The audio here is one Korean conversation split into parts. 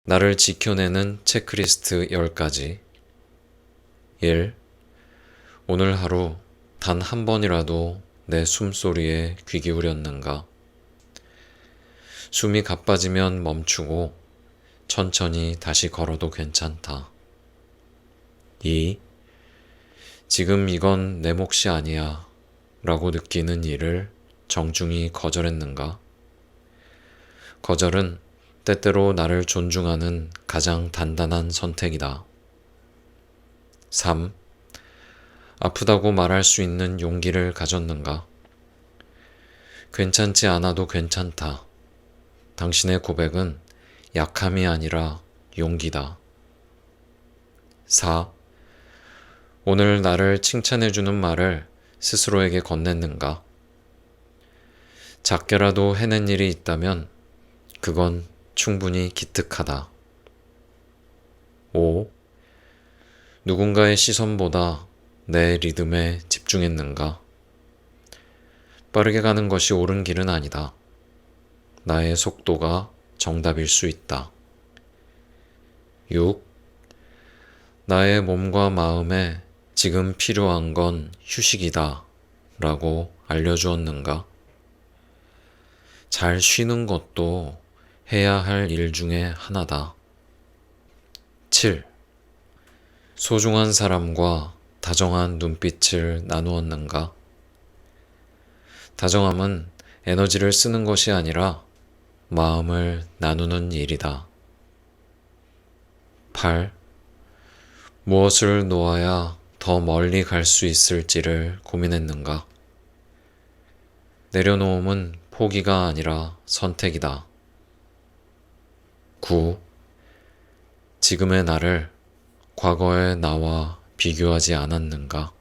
나를 지켜내는 체크리스트 10가지. 1. 오늘 하루 단 한 번이라도 내 숨소리에 귀 기울였는가? 숨이 가빠지면 멈추고 천천히 다시 걸어도 괜찮다. 2. 지금 이건 내 몫이 아니야 라고 느끼는 일을 정중히 거절했는가? 거절은 때때로 나를 존중하는 가장 단단한 선택이다. 3. 아프다고 말할 수 있는 용기를 가졌는가? 괜찮지 않아도 괜찮다. 당신의 고백은 약함이 아니라 용기다. 4. 오늘 나를 칭찬해주는 말을 스스로에게 건넸는가? 작게라도 해낸 일이 있다면 그건 충분히 기특하다. 5. 누군가의 시선보다 내 리듬에 집중했는가? 빠르게 가는 것이 옳은 길은 아니다. 나의 속도가 정답일 수 있다. 6. 나의 몸과 마음에 지금 필요한 건 휴식이다 라고 알려주었는가? 잘 쉬는 것도 해야 할 일 중에 하나다. 7. 소중한 사람과 다정한 눈빛을 나누었는가? 다정함은 에너지를 쓰는 것이 아니라 마음을 나누는 일이다. 8. 무엇을 놓아야 더 멀리 갈 수 있을지를 고민했는가? 내려놓음은 포기가 아니라 선택이다. 9. 지금의 나를 과거의 나와 비교하지 않았는가?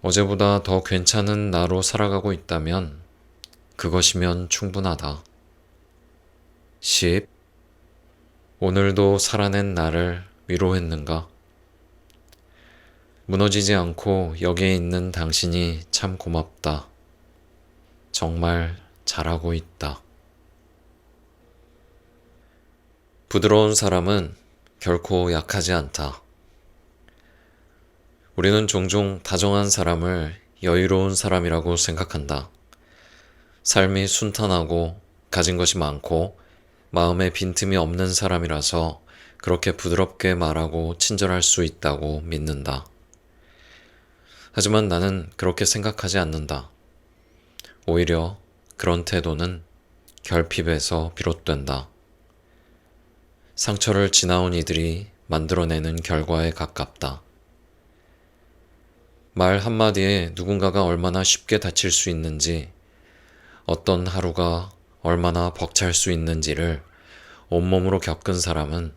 어제보다 더 괜찮은 나로 살아가고 있다면 그것이면 충분하다. 10. 오늘도 살아낸 나를 위로했는가? 무너지지 않고 여기에 있는 당신이 참 고맙다. 정말 잘하고 있다. 부드러운 사람은 결코 약하지 않다. 우리는 종종 다정한 사람을 여유로운 사람이라고 생각한다. 삶이 순탄하고 가진 것이 많고 마음에 빈틈이 없는 사람이라서 그렇게 부드럽게 말하고 친절할 수 있다고 믿는다. 하지만 나는 그렇게 생각하지 않는다. 오히려 그런 태도는 결핍에서 비롯된다. 상처를 지나온 이들이 만들어내는 결과에 가깝다. 말 한마디에 누군가가 얼마나 쉽게 다칠 수 있는지, 어떤 하루가 얼마나 벅찰 수 있는지를 온몸으로 겪은 사람은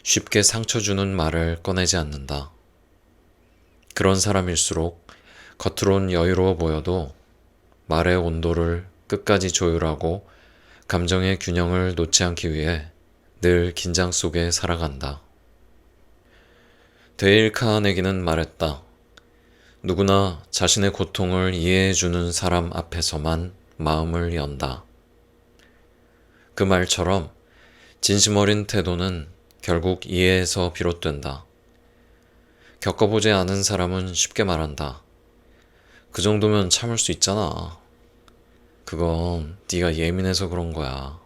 쉽게 상처 주는 말을 꺼내지 않는다. 그런 사람일수록 겉으론 여유로워 보여도 말의 온도를 끝까지 조율하고 감정의 균형을 놓지 않기 위해 늘 긴장 속에 살아간다. 데일 카네기는 말했다. 누구나 자신의 고통을 이해해주는 사람 앞에서만 마음을 연다. 그 말처럼 진심 어린 태도는 결국 이해에서 비롯된다. 겪어보지 않은 사람은 쉽게 말한다. 그 정도면 참을 수 있잖아. 그건 네가 예민해서 그런 거야.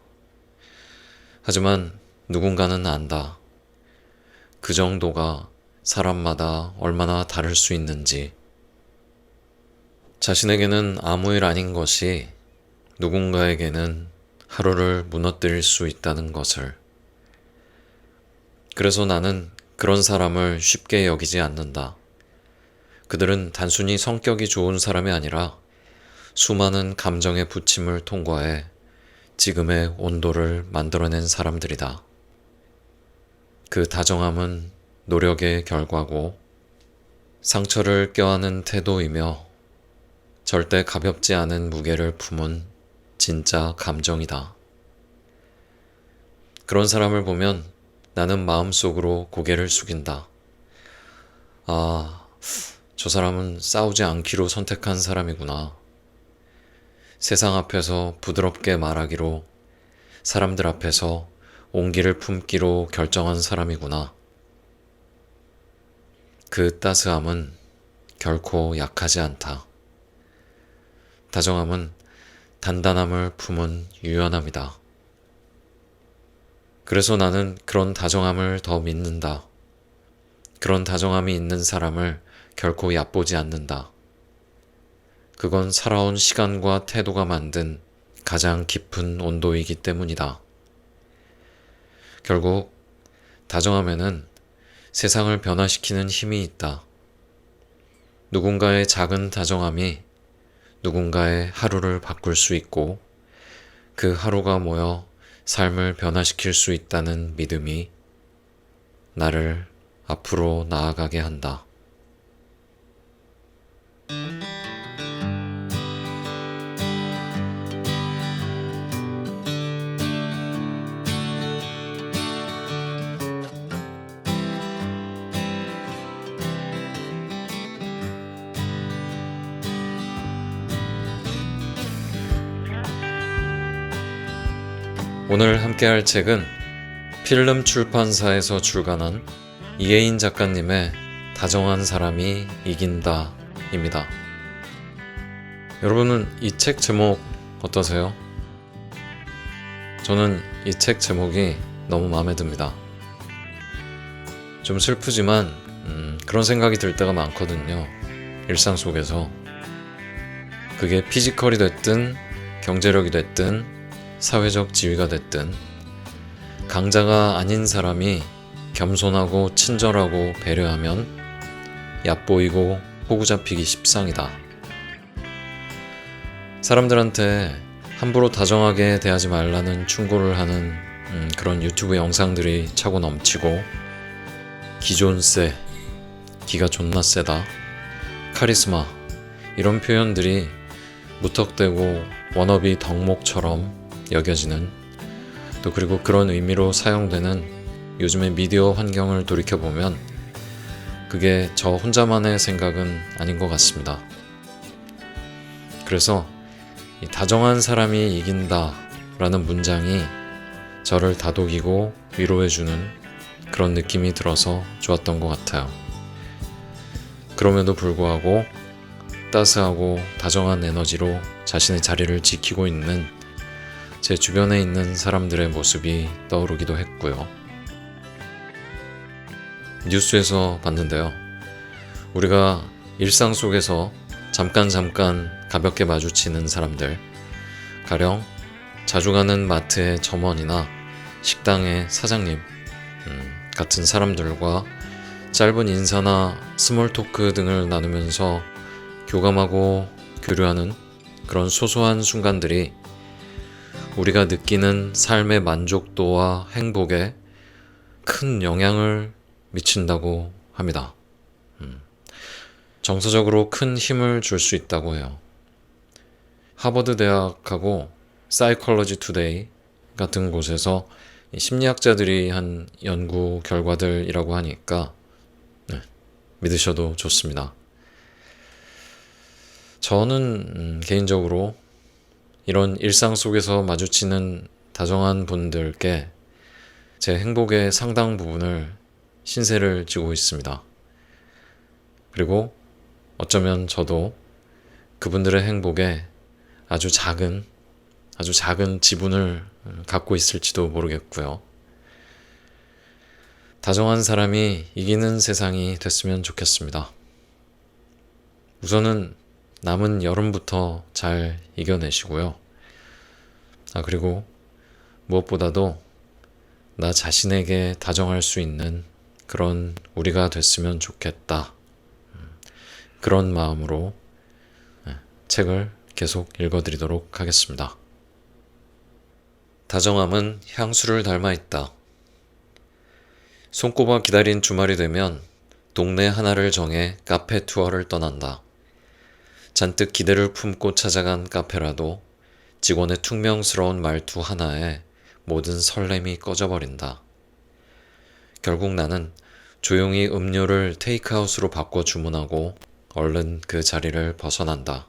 하지만 누군가는 안다. 그 정도가 사람마다 얼마나 다를 수 있는지. 자신에게는 아무 일 아닌 것이 누군가에게는 하루를 무너뜨릴 수 있다는 것을. 그래서 나는 그런 사람을 쉽게 여기지 않는다. 그들은 단순히 성격이 좋은 사람이 아니라 수많은 감정의 부침을 통과해 지금의 온도를 만들어낸 사람들이다. 그 다정함은 노력의 결과고 상처를 껴안은 태도이며 절대 가볍지 않은 무게를 품은 진짜 감정이다. 그런 사람을 보면 나는 마음속으로 고개를 숙인다. 아, 저 사람은 싸우지 않기로 선택한 사람이구나. 세상 앞에서 부드럽게 말하기로 사람들 앞에서 온기를 품기로 결정한 사람이구나. 그 따스함은 결코 약하지 않다. 다정함은 단단함을 품은 유연함이다. 그래서 나는 그런 다정함을 더 믿는다. 그런 다정함이 있는 사람을 결코 얕보지 않는다. 그건 살아온 시간과 태도가 만든 가장 깊은 온도이기 때문이다. 결국 다정함에는 세상을 변화시키는 힘이 있다. 누군가의 작은 다정함이 누군가의 하루를 바꿀 수 있고 그 하루가 모여 삶을 변화시킬 수 있다는 믿음이 나를 앞으로 나아가게 한다. 오늘 함께할 책은 필름 출판사에서 출간한 이혜인 작가님의 다정한 사람이 이긴다 입니다. 여러분은 이 책 제목 어떠세요? 저는 이 책 제목이 너무 마음에 듭니다. 좀 슬프지만 그런 생각이 들 때가 많거든요. 일상 속에서. 그게 피지컬이 됐든 경제력이 됐든 사회적 지위가 됐든 강자가 아닌 사람이 겸손하고 친절하고 배려하면 얕보이고 호구 잡히기 십상이다. 사람들한테 함부로 다정하게 대하지 말라는 충고를 하는 그런 유튜브 영상들이 차고 넘치고 기존 세, 기가 존나 세다, 카리스마 이런 표현들이 무턱대고 워너비 덕목처럼 여겨지는 또 그리고 그런 의미로 사용되는 요즘의 미디어 환경을 돌이켜보면 그게 저 혼자만의 생각은 아닌 것 같습니다. 그래서 이 다정한 사람이 이긴다 라는 문장이 저를 다독이고 위로해주는 그런 느낌이 들어서 좋았던 것 같아요. 그럼에도 불구하고 따스하고 다정한 에너지로 자신의 자리를 지키고 있는 제 주변에 있는 사람들의 모습이 떠오르기도 했고요. 뉴스에서 봤는데요. 우리가 일상 속에서 잠깐 가볍게 마주치는 사람들, 가령 자주 가는 마트의 점원이나 식당의 사장님 같은 사람들과 짧은 인사나 스몰 토크 등을 나누면서 교감하고 교류하는 그런 소소한 순간들이 우리가 느끼는 삶의 만족도와 행복에 큰 영향을 미친다고 합니다. 정서적으로 큰 힘을 줄 수 있다고 해요. 하버드 대학하고 사이콜러지 투데이 같은 곳에서 심리학자들이 한 연구 결과들이라고 하니까 믿으셔도 좋습니다. 저는 개인적으로 이런 일상 속에서 마주치는 다정한 분들께 제 행복의 상당 부분을 신세를 지고 있습니다. 그리고 어쩌면 저도 그분들의 행복에 아주 작은 지분을 갖고 있을지도 모르겠고요. 다정한 사람이 이기는 세상이 됐으면 좋겠습니다. 우선은 남은 여름부터 잘 이겨내시고요. 그리고 무엇보다도 나 자신에게 다정할 수 있는 그런 우리가 됐으면 좋겠다. 그런 마음으로 책을 계속 읽어드리도록 하겠습니다. 다정함은 향수를 닮아 있다. 손꼽아 기다린 주말이 되면 동네 하나를 정해 카페 투어를 떠난다. 잔뜩 기대를 품고 찾아간 카페라도 직원의 퉁명스러운 말투 하나에 모든 설렘이 꺼져버린다. 결국 나는 조용히 음료를 테이크아웃으로 바꿔 주문하고 얼른 그 자리를 벗어난다.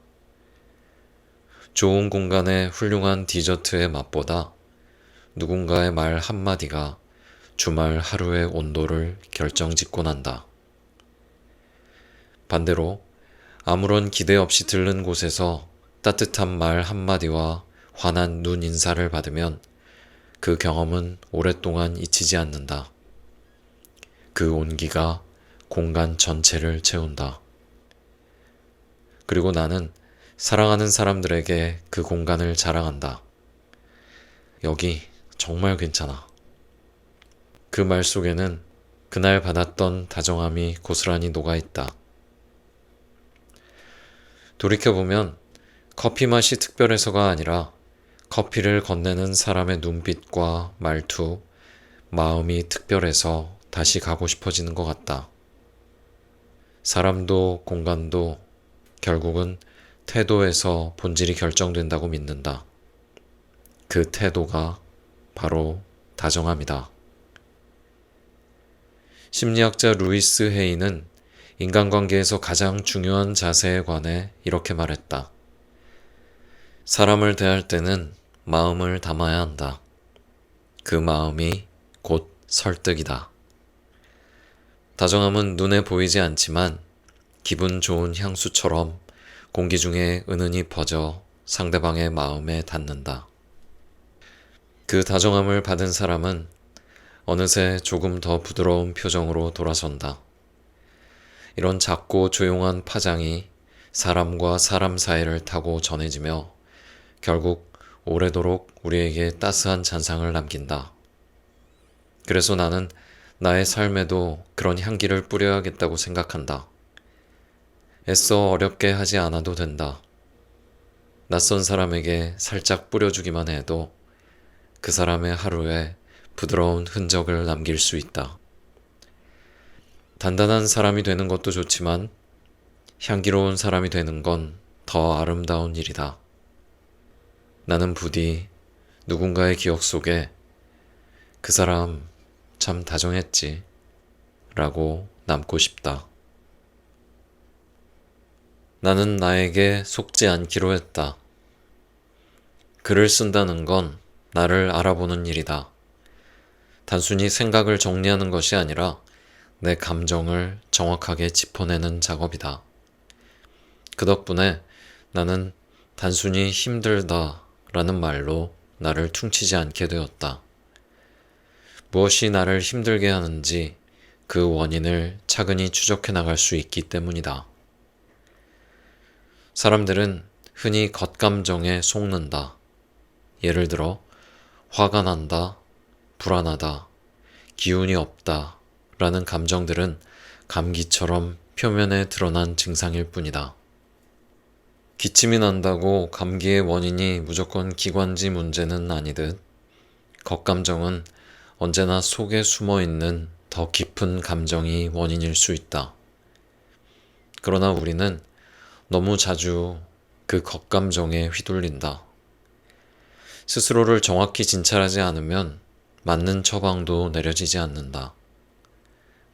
좋은 공간의 훌륭한 디저트의 맛보다 누군가의 말 한마디가 주말 하루의 온도를 결정짓곤 한다. 반대로 아무런 기대 없이 들른 곳에서 따뜻한 말 한마디와 환한 눈 인사를 받으면 그 경험은 오랫동안 잊히지 않는다. 그 온기가 공간 전체를 채운다. 그리고 나는 사랑하는 사람들에게 그 공간을 자랑한다. 여기 정말 괜찮아. 그 말 속에는 그날 받았던 다정함이 고스란히 녹아있다. 돌이켜보면 커피 맛이 특별해서가 아니라 커피를 건네는 사람의 눈빛과 말투, 마음이 특별해서 다시 가고 싶어지는 것 같다. 사람도 공간도 결국은 태도에서 본질이 결정된다고 믿는다. 그 태도가 바로 다정함이다. 심리학자 루이스 헤이는 인간관계에서 가장 중요한 자세에 관해 이렇게 말했다. 사람을 대할 때는 마음을 담아야 한다. 그 마음이 곧 설득이다. 다정함은 눈에 보이지 않지만 기분 좋은 향수처럼 공기 중에 은은히 퍼져 상대방의 마음에 닿는다. 그 다정함을 받은 사람은 어느새 조금 더 부드러운 표정으로 돌아선다. 이런 작고 조용한 파장이 사람과 사람 사이를 타고 전해지며 결국 오래도록 우리에게 따스한 잔상을 남긴다. 그래서 나는 나의 삶에도 그런 향기를 뿌려야겠다고 생각한다. 애써 어렵게 하지 않아도 된다. 낯선 사람에게 살짝 뿌려주기만 해도 그 사람의 하루에 부드러운 흔적을 남길 수 있다. 단단한 사람이 되는 것도 좋지만 향기로운 사람이 되는 건 더 아름다운 일이다. 나는 부디 누군가의 기억 속에 그 사람 참 다정했지 라고 남고 싶다. 나는 나에게 속지 않기로 했다. 글을 쓴다는 건 나를 알아보는 일이다. 단순히 생각을 정리하는 것이 아니라 내 감정을 정확하게 짚어내는 작업이다. 그 덕분에 나는 단순히 힘들다 라는 말로 나를 퉁치지 않게 되었다. 무엇이 나를 힘들게 하는지 그 원인을 차근히 추적해 나갈 수 있기 때문이다. 사람들은 흔히 겉감정에 속는다. 예를 들어 화가 난다, 불안하다, 기운이 없다 라는 감정들은 감기처럼 표면에 드러난 증상일 뿐이다. 기침이 난다고 감기의 원인이 무조건 기관지 문제는 아니듯 겉감정은 언제나 속에 숨어있는 더 깊은 감정이 원인일 수 있다. 그러나 우리는 너무 자주 그 겉감정에 휘둘린다. 스스로를 정확히 진찰하지 않으면 맞는 처방도 내려지지 않는다.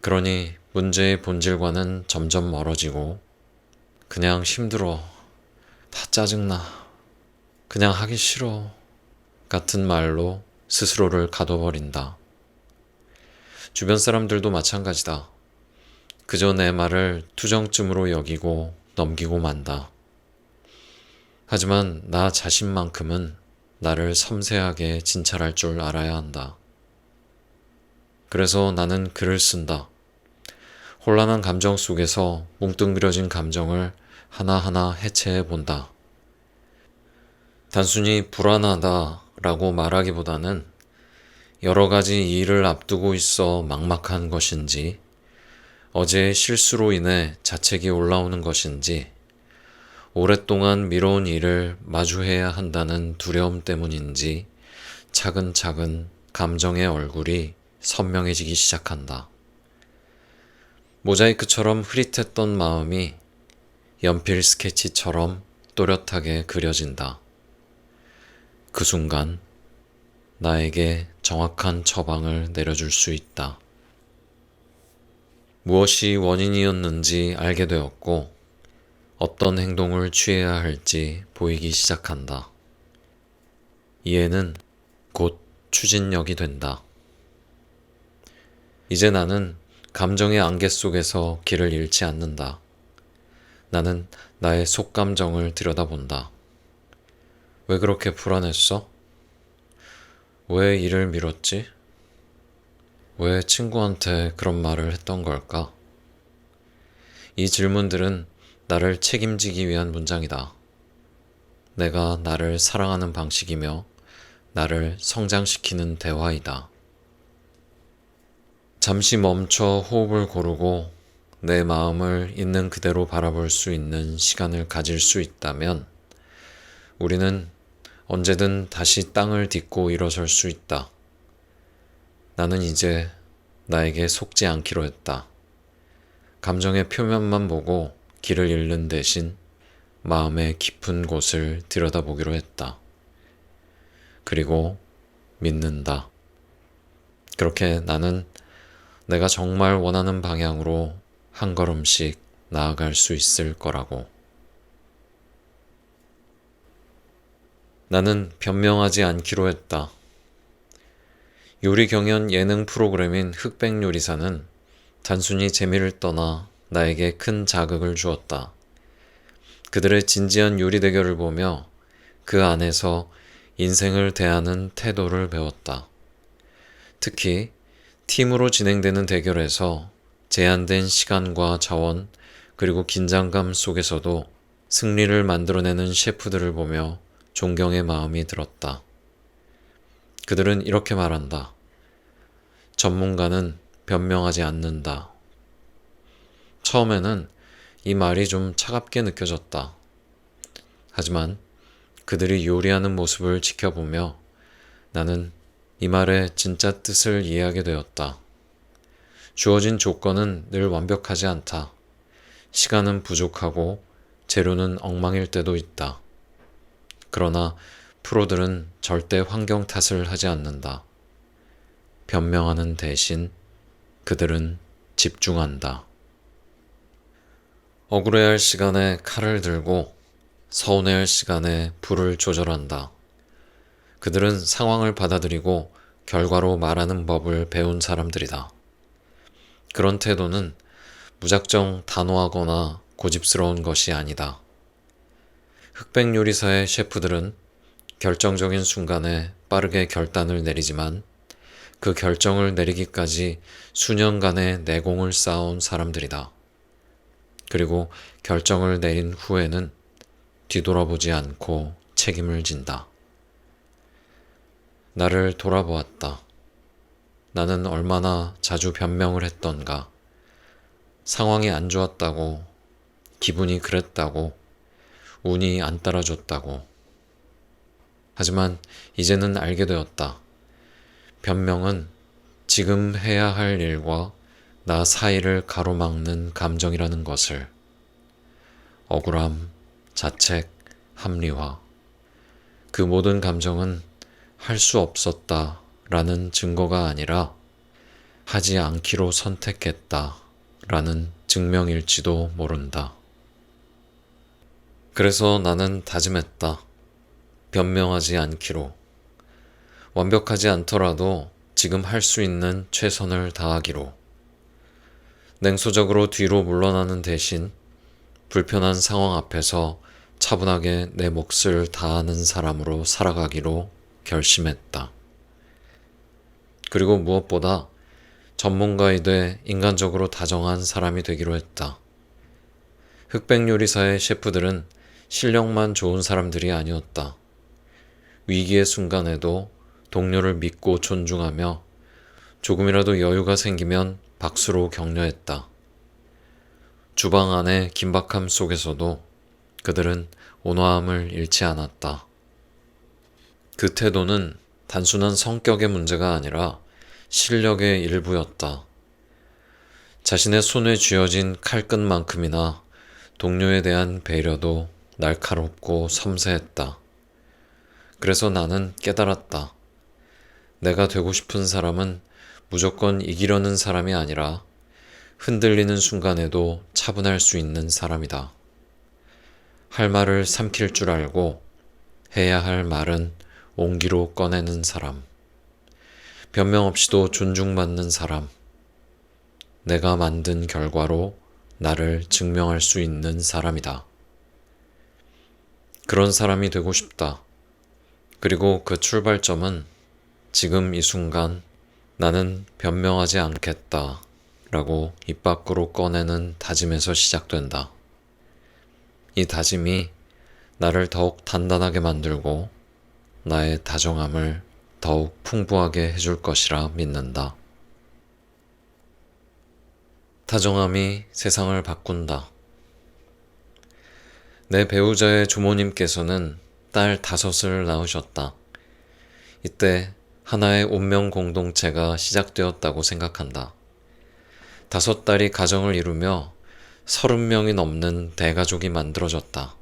그러니 문제의 본질과는 점점 멀어지고 그냥 힘들어, 다 짜증나, 그냥 하기 싫어 같은 말로 스스로를 가둬버린다. 주변 사람들도 마찬가지다. 그저 내 말을 투정쯤으로 여기고 넘기고 만다. 하지만 나 자신만큼은 나를 섬세하게 진찰할 줄 알아야 한다. 그래서 나는 글을 쓴다. 혼란한 감정 속에서 뭉뚱그려진 감정을 하나하나 해체해 본다. 단순히 불안하다라고 말하기보다는 여러 가지 일을 앞두고 있어 막막한 것인지, 어제의 실수로 인해 자책이 올라오는 것인지, 오랫동안 미뤄온 일을 마주해야 한다는 두려움 때문인지 차근차근 감정의 얼굴이 선명해지기 시작한다. 모자이크처럼 흐릿했던 마음이 연필 스케치처럼 또렷하게 그려진다. 그 순간 나에게 정확한 처방을 내려줄 수 있다. 무엇이 원인이었는지 알게 되었고 어떤 행동을 취해야 할지 보이기 시작한다. 이해는 곧 추진력이 된다. 이제 나는 감정의 안개 속에서 길을 잃지 않는다. 나는 나의 속감정을 들여다본다. 왜 그렇게 불안했어? 왜 일을 미뤘지? 왜 친구한테 그런 말을 했던 걸까? 이 질문들은 나를 책임지기 위한 문장이다. 내가 나를 사랑하는 방식이며 나를 성장시키는 대화이다. 잠시 멈춰 호흡을 고르고 내 마음을 있는 그대로 바라볼 수 있는 시간을 가질 수 있다면 우리는 언제든 다시 땅을 딛고 일어설 수 있다. 나는 이제 나에게 속지 않기로 했다. 감정의 표면만 보고 길을 잃는 대신 마음의 깊은 곳을 들여다보기로 했다. 그리고 믿는다. 그렇게 나는 내가 정말 원하는 방향으로 한 걸음씩 나아갈 수 있을 거라고. 나는 변명하지 않기로 했다. 요리 경연 예능 프로그램인 흑백요리사는 단순히 재미를 떠나 나에게 큰 자극을 주었다. 그들의 진지한 요리 대결을 보며 그 안에서 인생을 대하는 태도를 배웠다. 특히 팀으로 진행되는 대결에서 제한된 시간과 자원 그리고 긴장감 속에서도 승리를 만들어내는 셰프들을 보며 존경의 마음이 들었다. 그들은 이렇게 말한다. 전문가는 변명하지 않는다. 처음에는 이 말이 좀 차갑게 느껴졌다. 하지만 그들이 요리하는 모습을 지켜보며 나는 이 말의 진짜 뜻을 이해하게 되었다. 주어진 조건은 늘 완벽하지 않다. 시간은 부족하고 재료는 엉망일 때도 있다. 그러나 프로들은 절대 환경 탓을 하지 않는다. 변명하는 대신 그들은 집중한다. 억울해할 시간에 칼을 들고 서운해할 시간에 불을 조절한다. 그들은 상황을 받아들이고 결과로 말하는 법을 배운 사람들이다. 그런 태도는 무작정 단호하거나 고집스러운 것이 아니다. 흑백요리사의 셰프들은 결정적인 순간에 빠르게 결단을 내리지만 그 결정을 내리기까지 수년간의 내공을 쌓아온 사람들이다. 그리고 결정을 내린 후에는 뒤돌아보지 않고 책임을 진다. 나를 돌아보았다. 나는 얼마나 자주 변명을 했던가. 상황이 안 좋았다고, 기분이 그랬다고, 운이 안 따라줬다고. 하지만 이제는 알게 되었다. 변명은 지금 해야 할 일과 나 사이를 가로막는 감정이라는 것을. 억울함, 자책, 합리화. 그 모든 감정은 할 수 없었다 라는 증거가 아니라 하지 않기로 선택했다 라는 증명일지도 모른다. 그래서 나는 다짐했다. 변명하지 않기로. 완벽하지 않더라도 지금 할 수 있는 최선을 다하기로. 냉소적으로 뒤로 물러나는 대신 불편한 상황 앞에서 차분하게 내 몫을 다하는 사람으로 살아가기로 결심했다. 그리고 무엇보다 전문가이 돼 인간적으로 다정한 사람이 되기로 했다. 흑백요리사의 셰프들은 실력만 좋은 사람들이 아니었다. 위기의 순간에도 동료를 믿고 존중하며 조금이라도 여유가 생기면 박수로 격려했다. 주방 안의 긴박함 속에서도 그들은 온화함을 잃지 않았다. 그 태도는 단순한 성격의 문제가 아니라 실력의 일부였다. 자신의 손에 쥐어진 칼끝만큼이나 동료에 대한 배려도 날카롭고 섬세했다. 그래서 나는 깨달았다. 내가 되고 싶은 사람은 무조건 이기려는 사람이 아니라 흔들리는 순간에도 차분할 수 있는 사람이다. 할 말을 삼킬 줄 알고 해야 할 말은 온기로 꺼내는 사람. 변명 없이도 존중받는 사람, 내가 만든 결과로 나를 증명할 수 있는 사람이다. 그런 사람이 되고 싶다. 그리고 그 출발점은 지금 이 순간 나는 변명하지 않겠다 라고 입 밖으로 꺼내는 다짐에서 시작된다. 이 다짐이 나를 더욱 단단하게 만들고 나의 다정함을 더욱 풍부하게 해줄 것이라 믿는다. 다정함이 세상을 바꾼다. 내 배우자의 조모님께서는 딸 5을 낳으셨다. 이때 하나의 운명 공동체가 시작되었다고 생각한다. 5딸이 가정을 이루며 30명이 넘는 대가족이 만들어졌다.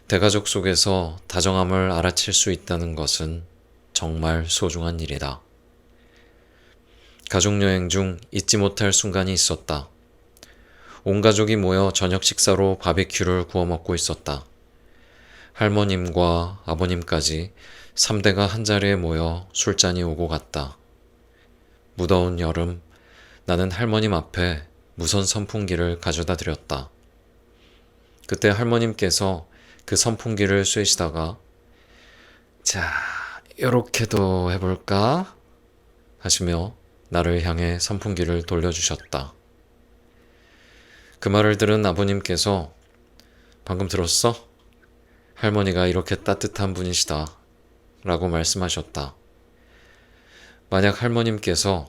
대가족 속에서 다정함을 알아챌 수 있다는 것은 정말 소중한 일이다. 가족여행 중 잊지 못할 순간이 있었다. 온 가족이 모여 저녁 식사로 바비큐를 구워 먹고 있었다. 할머님과 아버님까지 3대가 한자리에 모여 술잔이 오고 갔다. 무더운 여름, 나는 할머님 앞에 무선 선풍기를 가져다 드렸다. 그때 할머님께서 그 선풍기를 쐬시다가 자, 요렇게도 해볼까? 하시며 나를 향해 선풍기를 돌려주셨다. 그 말을 들은 아버님께서 방금 들었어? 할머니가 이렇게 따뜻한 분이시다 라고 말씀하셨다. 만약 할머님께서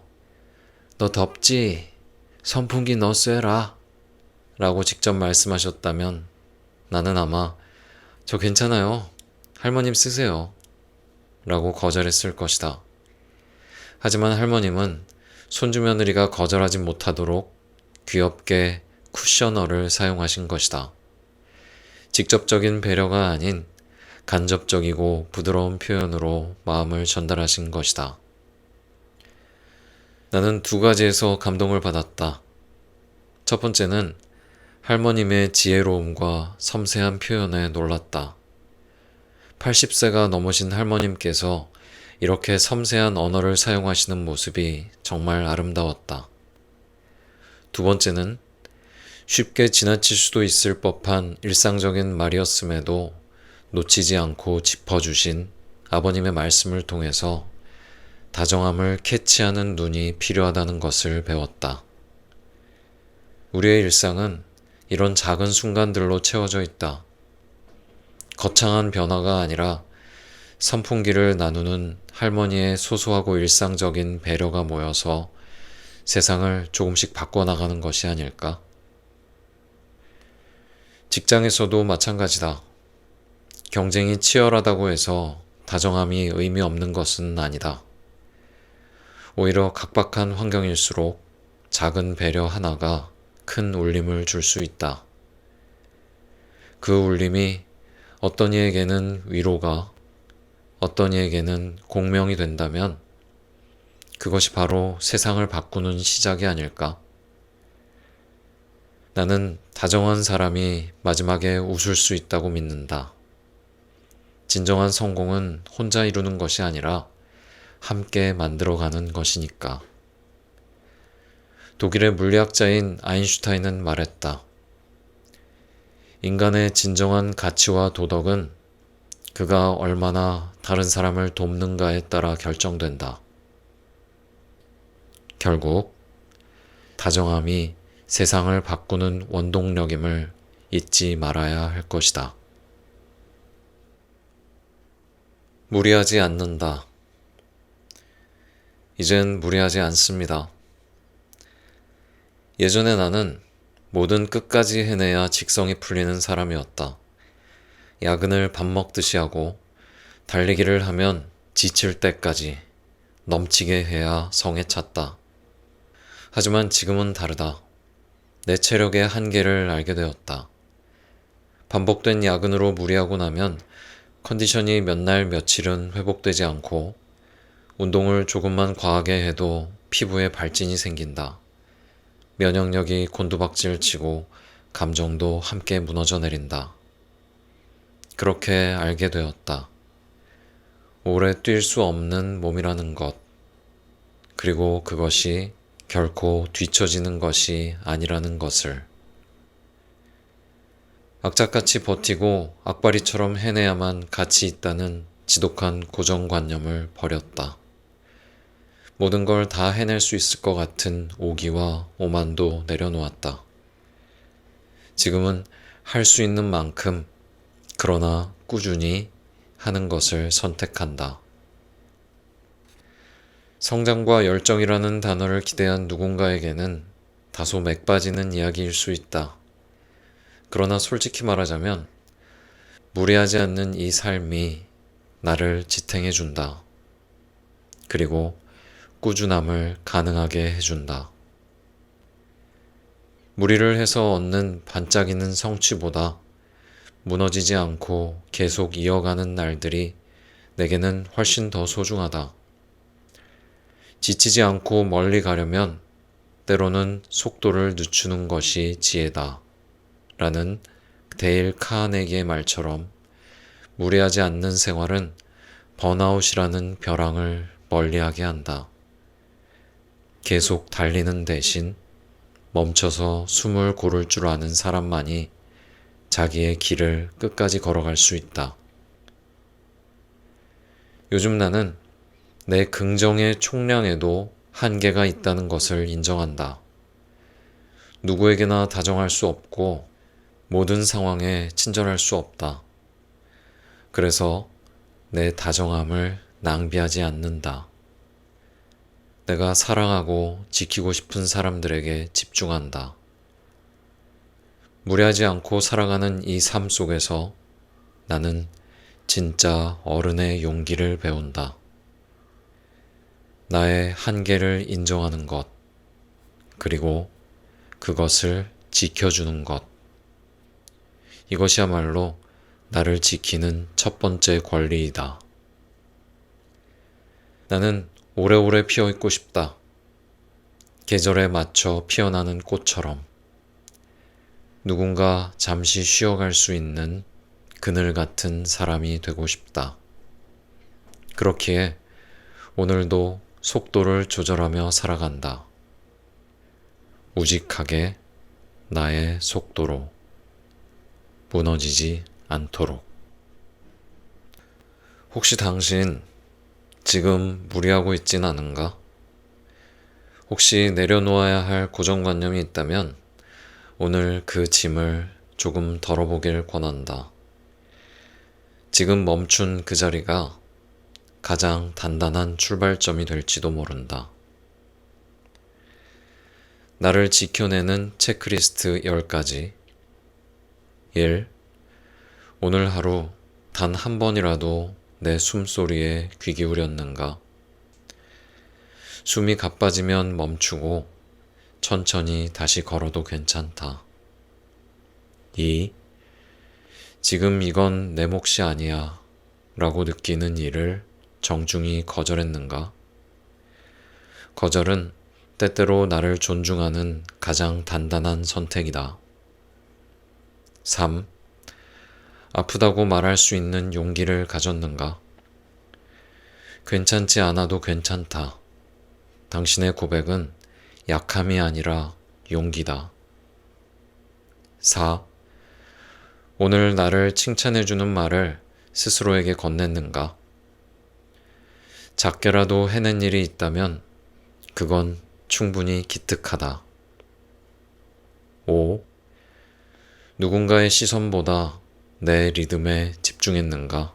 너 덥지? 선풍기 너 쐬라 라고 직접 말씀하셨다면 나는 아마 저 괜찮아요. 할머님 쓰세요 라고 거절했을 것이다. 하지만 할머님은 손주며느리가 거절하지 못하도록 귀엽게 쿠셔너를 사용하신 것이다. 직접적인 배려가 아닌 간접적이고 부드러운 표현으로 마음을 전달하신 것이다. 나는 2가지에서 감동을 받았다. 첫 번째는 할머님의 지혜로움과 섬세한 표현에 놀랐다. 80세가 넘으신 할머님께서 이렇게 섬세한 언어를 사용하시는 모습이 정말 아름다웠다. 2번째는 쉽게 지나칠 수도 있을 법한 일상적인 말이었음에도 놓치지 않고 짚어주신 아버님의 말씀을 통해서 다정함을 캐치하는 눈이 필요하다는 것을 배웠다. 우리의 일상은 이런 작은 순간들로 채워져 있다. 거창한 변화가 아니라 선풍기를 나누는 할머니의 소소하고 일상적인 배려가 모여서 세상을 조금씩 바꿔나가는 것이 아닐까? 직장에서도 마찬가지다. 경쟁이 치열하다고 해서 다정함이 의미 없는 것은 아니다. 오히려 각박한 환경일수록 작은 배려 하나가 큰 울림을 줄 수 있다. 그 울림이 어떤 이에게는 위로가, 어떤 이에게는 공명이 된다면 그것이 바로 세상을 바꾸는 시작이 아닐까? 나는 다정한 사람이 마지막에 웃을 수 있다고 믿는다. 진정한 성공은 혼자 이루는 것이 아니라 함께 만들어가는 것이니까. 독일의 물리학자인 아인슈타인은 말했다. 인간의 진정한 가치와 도덕은 그가 얼마나 다른 사람을 돕는가에 따라 결정된다. 결국 다정함이 세상을 바꾸는 원동력임을 잊지 말아야 할 것이다. 무리하지 않는다. 이젠 무리하지 않습니다. 예전에 나는 뭐든 끝까지 해내야 직성이 풀리는 사람이었다. 야근을 밥 먹듯이 하고 달리기를 하면 지칠 때까지 넘치게 해야 성에 찼다. 하지만 지금은 다르다. 내 체력의 한계를 알게 되었다. 반복된 야근으로 무리하고 나면 컨디션이 몇 날 며칠은 회복되지 않고 운동을 조금만 과하게 해도 피부에 발진이 생긴다. 면역력이 곤두박질 치고 감정도 함께 무너져 내린다. 그렇게 알게 되었다. 오래 뛸 수 없는 몸이라는 것, 그리고 그것이 결코 뒤처지는 것이 아니라는 것을. 악착같이 버티고 악바리처럼 해내야만 가치 있다는 지독한 고정관념을 버렸다. 모든 걸 다 해낼 수 있을 것 같은 오기와 오만도 내려놓았다. 지금은 할 수 있는 만큼, 그러나 꾸준히 하는 것을 선택한다. 성장과 열정이라는 단어를 기대한 누군가에게는 다소 맥 빠지는 이야기일 수 있다. 그러나 솔직히 말하자면 무리하지 않는 이 삶이 나를 지탱해준다. 그리고 꾸준함을 가능하게 해준다. 무리를 해서 얻는 반짝이는 성취보다 무너지지 않고 계속 이어가는 날들이 내게는 훨씬 더 소중하다. 지치지 않고 멀리 가려면 때로는 속도를 늦추는 것이 지혜다. 라는 데일 카네기의 말처럼 무리하지 않는 생활은 번아웃이라는 벼랑을 멀리하게 한다. 계속 달리는 대신 멈춰서 숨을 고를 줄 아는 사람만이 자기의 길을 끝까지 걸어갈 수 있다. 요즘 나는 내 긍정의 총량에도 한계가 있다는 것을 인정한다. 누구에게나 다정할 수 없고 모든 상황에 친절할 수 없다. 그래서 내 다정함을 낭비하지 않는다. 내가 사랑하고 지키고 싶은 사람들에게 집중한다. 무리하지 않고 살아가는 이 삶 속에서 나는 진짜 어른의 용기를 배운다. 나의 한계를 인정하는 것, 그리고 그것을 지켜주는 것. 이것이야말로 나를 지키는 첫 번째 권리이다. 나는 오래오래 피어있고 싶다. 계절에 맞춰 피어나는 꽃처럼. 누군가 잠시 쉬어갈 수 있는 그늘 같은 사람이 되고 싶다. 그렇기에 오늘도 속도를 조절하며 살아간다. 우직하게 나의 속도로. 무너지지 않도록. 혹시 당신 지금 무리하고 있진 않은가? 혹시 내려놓아야 할 고정관념이 있다면 오늘 그 짐을 조금 덜어보길 권한다. 지금 멈춘 그 자리가 가장 단단한 출발점이 될지도 모른다. 나를 지켜내는 체크리스트 10가지. 1. 오늘 하루 단 한 번이라도 내 숨소리에 귀 기울였는가? 숨이 가빠지면 멈추고 천천히 다시 걸어도 괜찮다. 2. 지금 이건 내 몫이 아니야 라고 느끼는 일을 정중히 거절했는가? 거절은 때때로 나를 존중하는 가장 단단한 선택이다. 3. 아프다고 말할 수 있는 용기를 가졌는가? 괜찮지 않아도 괜찮다. 당신의 고백은 약함이 아니라 용기다. 4. 오늘 나를 칭찬해주는 말을 스스로에게 건넸는가? 작게라도 해낸 일이 있다면 그건 충분히 기특하다. 5. 누군가의 시선보다 내 리듬에 집중했는가?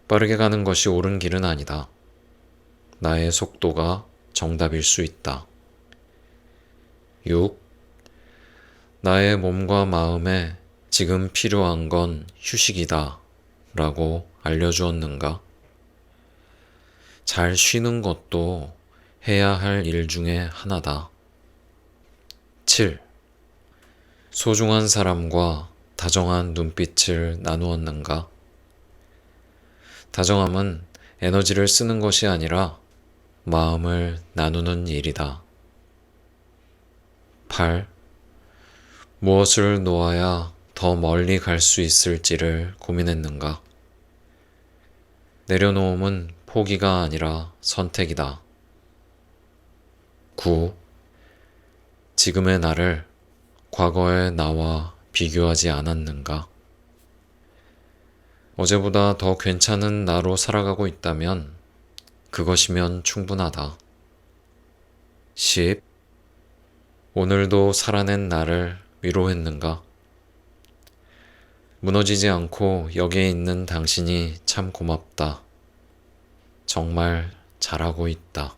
빠르게 가는 것이 옳은 길은 아니다. 나의 속도가 정답일 수 있다. 6. 나의 몸과 마음에 지금 필요한 건 휴식이다 라고 알려주었는가? 잘 쉬는 것도 해야 할 일 중에 하나다. 7. 소중한 사람과 다정한 눈빛을 나누었는가? 다정함은 에너지를 쓰는 것이 아니라 마음을 나누는 일이다. 8. 무엇을 놓아야 더 멀리 갈 수 있을지를 고민했는가? 내려놓음은 포기가 아니라 선택이다. 9. 지금의 나를 과거의 나와 비교하지 않았는가? 어제보다 더 괜찮은 나로 살아가고 있다면 그것이면 충분하다. 10. 오늘도 살아낸 나를 위로했는가? 무너지지 않고 여기에 있는 당신이 참 고맙다. 정말 잘하고 있다.